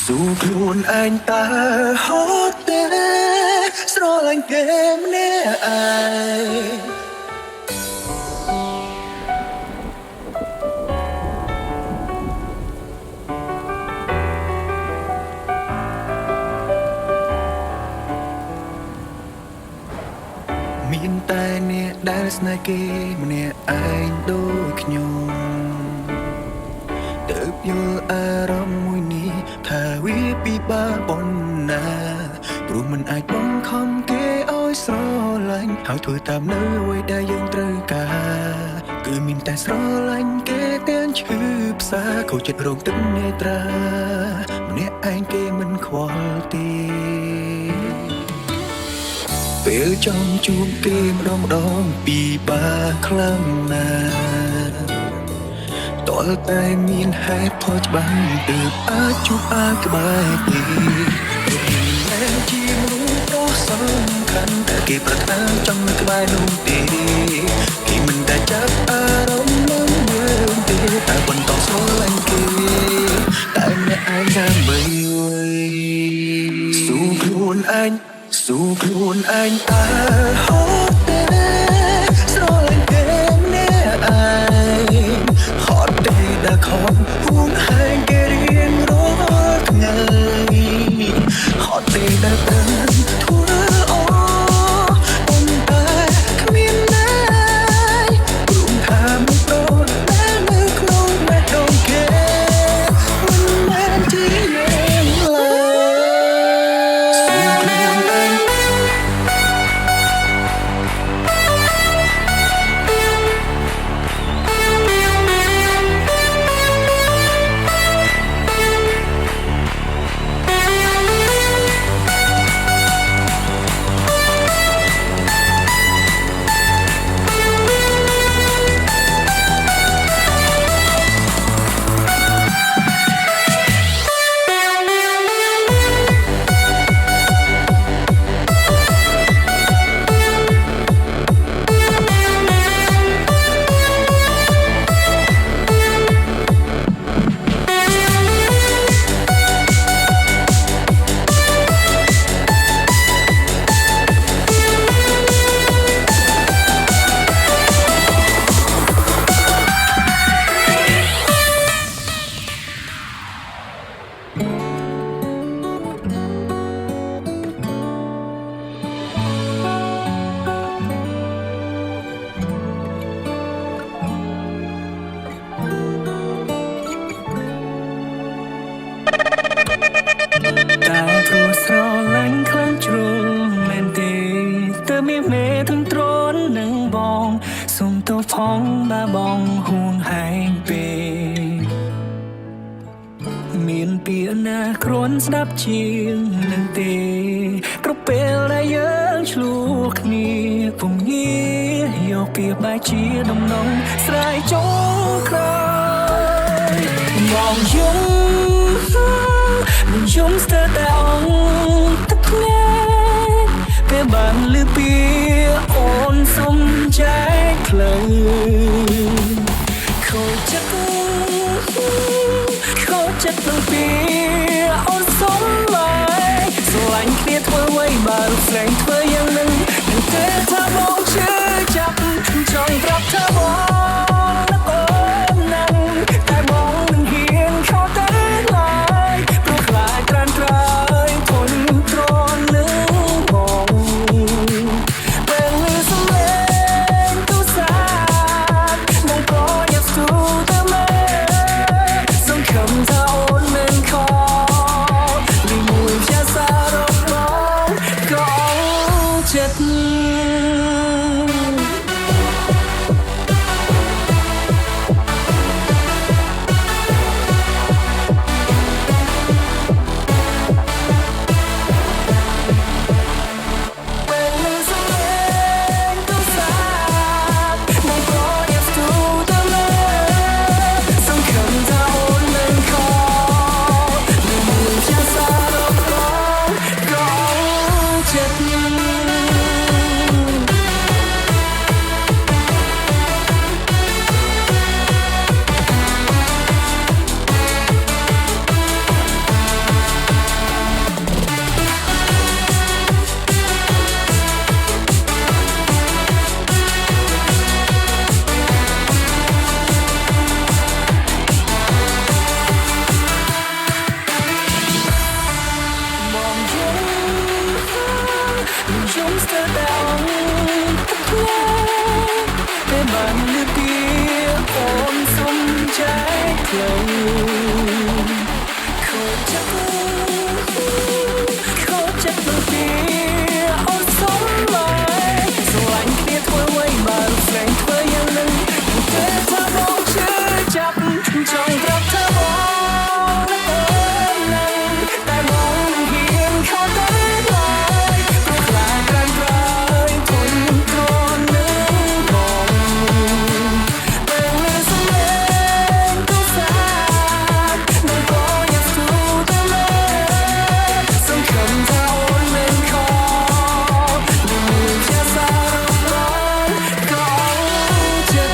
dù buồn anh ta hót té do lành em nè aiមានតែអ្នកដែលស្នេហ៍គេម្នាក់ឯងដូចខ្ញុំទើបយល់អារម្មណ៍មួយនេះថាវាពិបាកប៉ុណ្ណាព្រោះមិនអាចបង្ខំគេឲ្យស្រឡាញ់ហើយធ្វើតាមនៅអ្វីដែលយើងត្រូវការគឺមានតែស្រឡាញ់គេទាំងឈឺផ្សាខូចចិត្តរងទឹកនេត្រាម្នាក់ឯងគេមិនខ្វល់ទេពេលចង់ជួបគេម្ដងពិបាកខ្លាំងណាស់តើតែមានហេតុផលច្បាស់ទើបអាចជួបអាចក្បែរទេតែជាមនុស្សដ៏សំខាន់តែគេប្រាថ្នាចង់នៅក្បែរនោះទេគេមិនដែលចាប់អារម្មណ៍នឹងយើងទេតែបន្តស្រឡាញ់គេតែម្នាក់ឯងដើម្បីស៊ូខ្លួនឯងស៊ូខ្លួនឯងតើហត់ទេស្រឡាញ់គេម្នាក់ឯងហត់ទេដែលខំហួងហែងគេរៀងរាល់ថ្ងៃហត់ទេដែលបានធ្វើអប៉ុន្តែគ្មានណាយព្រមថាមិនប្រត់តែនៅក្នុងបេះដូងគេមិនមែនជាយើងឡើតែព្រោះស្រឡាញ់ខ្លាំងជ្រុលមែនទេទើបមានមេទាំងទ្រននឹងបងសុំទោសផងបើបងហួងហែងពេកមានពាក្យណាគ្រាន់ស្ដាប់ជាងនឹងទេគ្រប់ពេលដែលយើងឆ្លោះគ្នាពុំងាយកពាក្យបែកជាដំណងស្រែកចុងក្រោយមកយំយំស្ទើរតែអងទឹកភ្នែកពេលបានលឺពីអូនសុំចែកផ្លូវខូចចិត្តនឹងពីអូនសុំមកស្រឡាញ់គ្នាធ្វើអ្វីបើរូបស្រីធ្វើយ៉ាងនឹងនឹងទេថាបងជឿចាប់ចង់ប្រាប់ថាបងនឹកអូនណាស់តែបងមិនហ៊ានខកទៅឡើយព្រោះខ្លាចក្រានក្រោយធន់ទ្រាំនឹងបងពេលសំឡេងទូសានឹងប្រញាប់ស្ទូទៅមើលសង្ឃឹមថាអូនមិនខកលីមួយផ្សាសាររបស់ក៏ ចង់ប្រាប់เธอบอกและนั้นแต่มองมันเพียงเข้าตาได้ก็คลายกันไปทนทนนึกมองเป็นสมัยตัวสายมันก็ยังสู้ตลอดสำคัญเท่าเป็นคอไม่มีแค่สารร้อนก็เจ็บ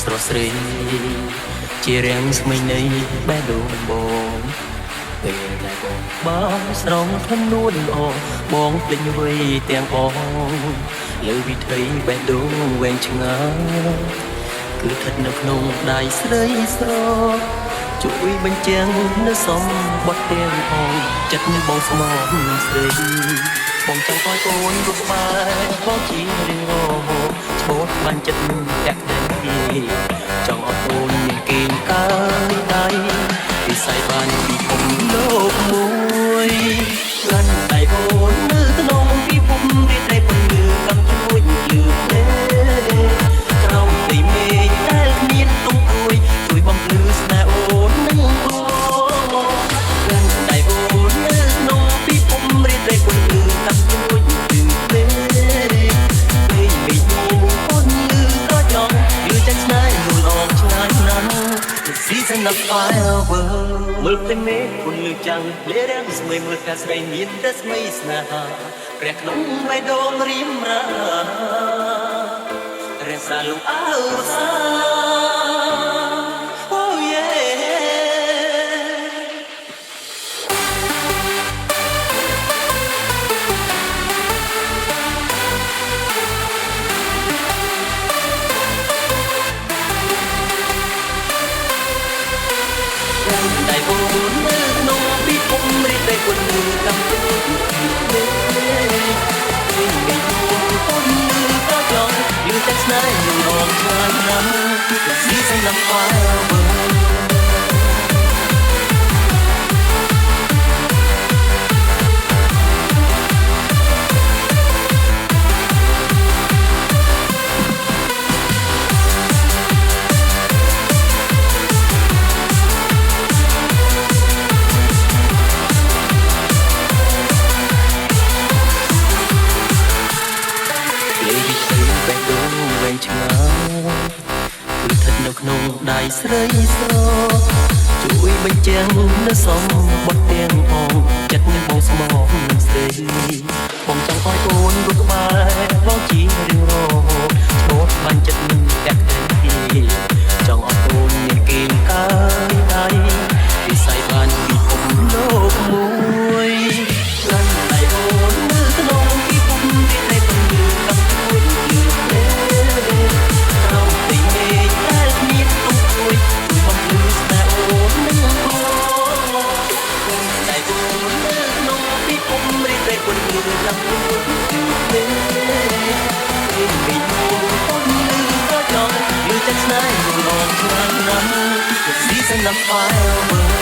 ស្រស់ស្រីជារាំងស្មីនៃបេះដូងបងពេលដែលបងស្រងខ្លួននួនល្អបងភ្លេចអ្វីទាំងអស់លើវិថីបេះដូងវែងឆ្ងាយគឺស្ថិតនៅក្នុងដៃស្រីស្រជួយបញ្ចាំងនៅសំបត់ទាំងអស់ចិត្តនឹងបងស្មោះនឹងស្រីបងចង់ឲ្យអូនរស់បែបបងជារៀងរហូតឈោតបានចិត្តតាក់តែចង់អត់អូនមានគេងកាយដៃពិស័យបានពីភពលោកមួយកាន់ដៃអូននៅក្នុងពីភពរៀបតែពន្លឺកំជួយលឺទេក្រោមដីមេឃដែលមានទុំជួយបំភ្លឺស្នេហ៍អូននឹងបងកាន់ដៃអូននៅក្នុងពីភពរៀបតែពន្លឺកំជួយលឺទេពេលមេឃអូនលឺក៏ចង់លឺចាស់ស្នេហ៍លូលអងឆ្ងាយណាស់ The season of fireworks មើលទៅមេឃពន្លឺចាំងលេរាំងស្មីមើលកាស្រីមានតែស្មីស្នេហាព្រះក្នុងបេះដូងរៀមរារក្សាលំអើសា Oh yeah តែអូននៅក្នុងពីភពរៀបតែគុណកំពុងទេពីអូនក៏ចង់យឺតតែស្នេហ៍យូររងឆ្ងាយណាស់ The season of fireworksក្នុងដៃស្រីស្រជួយបញ្ចាំងនៅសំបត់ទាំងអងចិត្តនឹងបងស្មោះនឹងស្រីបងចង់ឲ្យអូនរស់ក្បែរបងជារៀងរហូតឈោតបានចិត្តនឹងតាក់តែចង់ឲ្យអូនមានគេងកាយដៃពិស័យបានពីភពលោកមួយកាន់ដៃអូននៅក្នុងពីភពរៀបតែពន្លឺកំពួយលឺទេក្រោមដីមេឃដែលមានទុំជួយបំភ្លឺស្នេហ៍អូននឹងបងតែអូននៅក្នុងពីភពរៀបតែពន្លឺកំពួយលឺទេពេលមេឃពន្លឺក៏ចង់លឺតែស្នេហ៍យូររងឆ្ងាយណាស់ The season of fireworks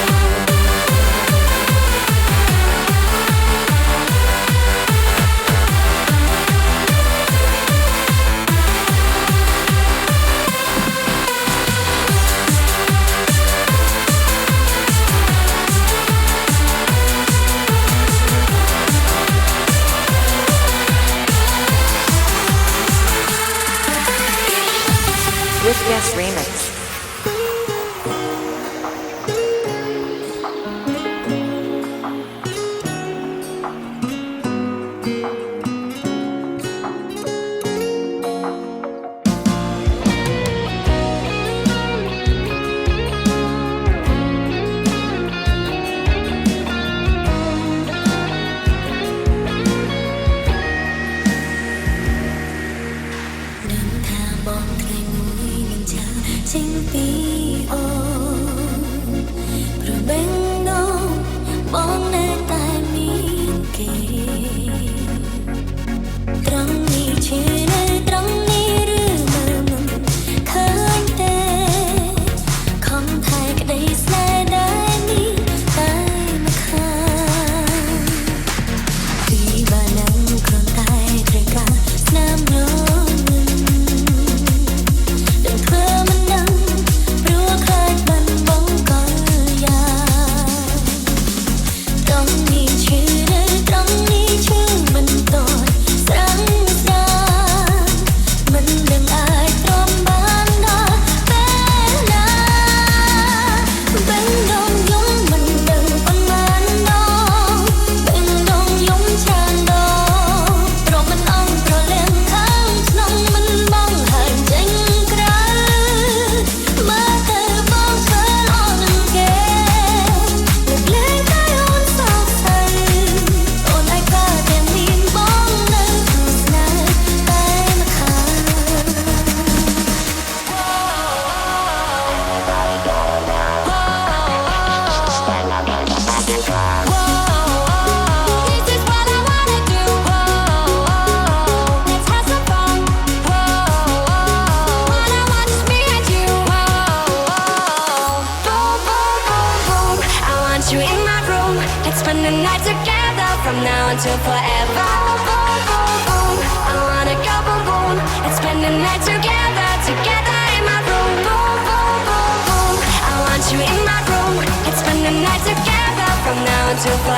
With Guest Remix. now until forever. Boom, boom, boom. I wanna go boom, boom. Let's spend the night together, together in my room. Boom, boom, boom, boom. I want you in my room. Let's spend the night together from now until forever.